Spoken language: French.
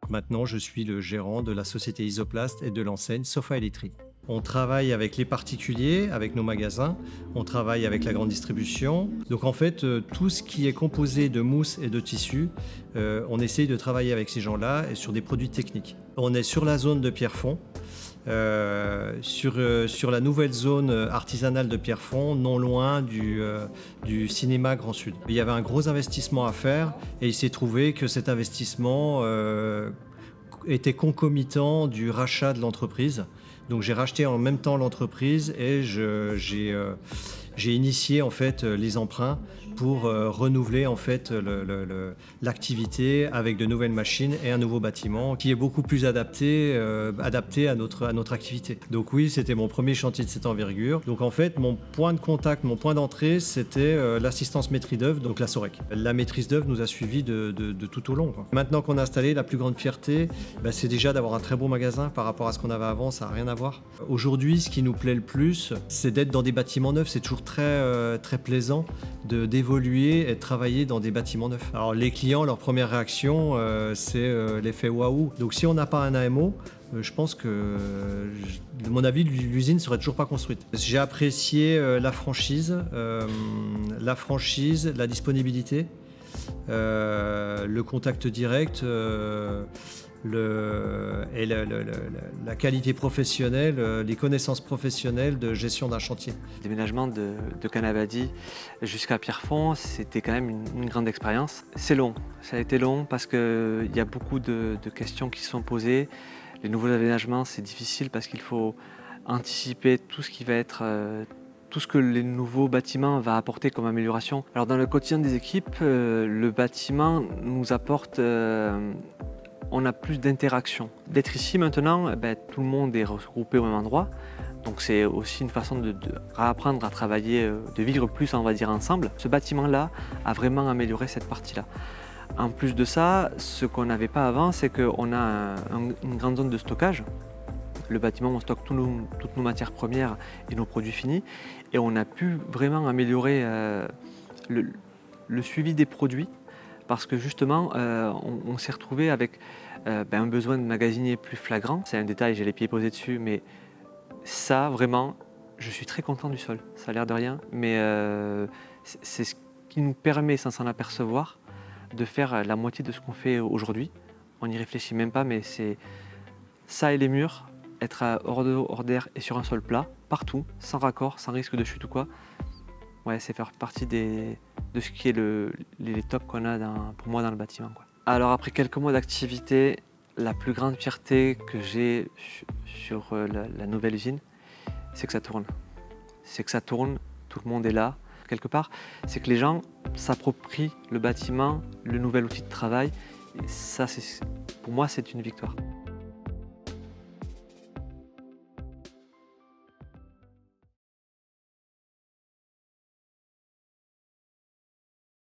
Maintenant, je suis le gérant de la société Isoplast et de l'enseigne Sofa Electric. On travaille avec les particuliers, avec nos magasins, on travaille avec la grande distribution. Donc en fait, tout ce qui est composé de mousse et de tissu, on essaye de travailler avec ces gens-là et sur des produits techniques. On est sur la zone de Pierrefonds, sur la nouvelle zone artisanale de Pierrefonds, non loin du cinéma Grand Sud. Il y avait un gros investissement à faire et il s'est trouvé que cet investissement était concomitant du rachat de l'entreprise. Donc j'ai racheté en même temps l'entreprise et j'ai initié en fait les emprunts pour renouveler en fait l'activité avec de nouvelles machines et un nouveau bâtiment qui est beaucoup plus adapté à notre activité. Donc oui, c'était mon premier chantier de cette envergure. Donc en fait, mon point de contact, mon point d'entrée, c'était l'assistance maîtrise d'œuvre, donc la SOREC. La maîtrise d'œuvre nous a suivis de tout au long, quoi. Maintenant qu'on a installé, la plus grande fierté, c'est déjà d'avoir un très beau magasin par rapport à ce qu'on avait avant, ça n'a rien à voir. Aujourd'hui, ce qui nous plaît le plus, c'est d'être dans des bâtiments neufs. C'est toujours très plaisant d'évoluer et de travailler dans des bâtiments neufs. Alors les clients, leur première réaction, c'est l'effet waouh. Donc si on n'a pas un AMO, je pense que, de mon avis, l'usine ne serait toujours pas construite. J'ai apprécié la franchise, la disponibilité, le contact direct, la qualité professionnelle, les connaissances professionnelles de gestion d'un chantier. Le déménagement de Canavadi jusqu'à Pierrefonds, c'était quand même une grande expérience. C'est long, ça a été long parce qu'il y a beaucoup de questions qui se sont posées. Les nouveaux aménagements, c'est difficile parce qu'il faut anticiper tout ce qui va être tout ce que les nouveaux bâtiments vont apporter comme amélioration. Alors dans le quotidien des équipes, le bâtiment nous apporte on a plus d'interaction. D'être ici maintenant, tout le monde est regroupé au même endroit. Donc c'est aussi une façon de réapprendre à travailler, de vivre plus, on va dire, ensemble. Ce bâtiment-là a vraiment amélioré cette partie-là. En plus de ça, ce qu'on n'avait pas avant, c'est qu'on a une grande zone de stockage. Le bâtiment, on stocke toutes nos matières premières et nos produits finis. Et on a pu vraiment améliorer le suivi des produits. Parce que justement, on s'est retrouvé avec un besoin de magasinier plus flagrant. C'est un détail, j'ai les pieds posés dessus, mais ça, vraiment, je suis très content du sol. Ça a l'air de rien, mais c'est ce qui nous permet, sans s'en apercevoir, de faire la moitié de ce qu'on fait aujourd'hui. On n'y réfléchit même pas, mais c'est ça et les murs, être hors d'air et sur un sol plat, partout, sans raccord, sans risque de chute ou quoi. Ouais, c'est faire partie de ce qui est les tops qu'on a pour moi dans le bâtiment, quoi. Alors après quelques mois d'activité, la plus grande fierté que j'ai sur la nouvelle usine, c'est que ça tourne. C'est que ça tourne, tout le monde est là. Quelque part, c'est que les gens s'approprient le bâtiment, le nouvel outil de travail. Et ça, pour moi, c'est une victoire.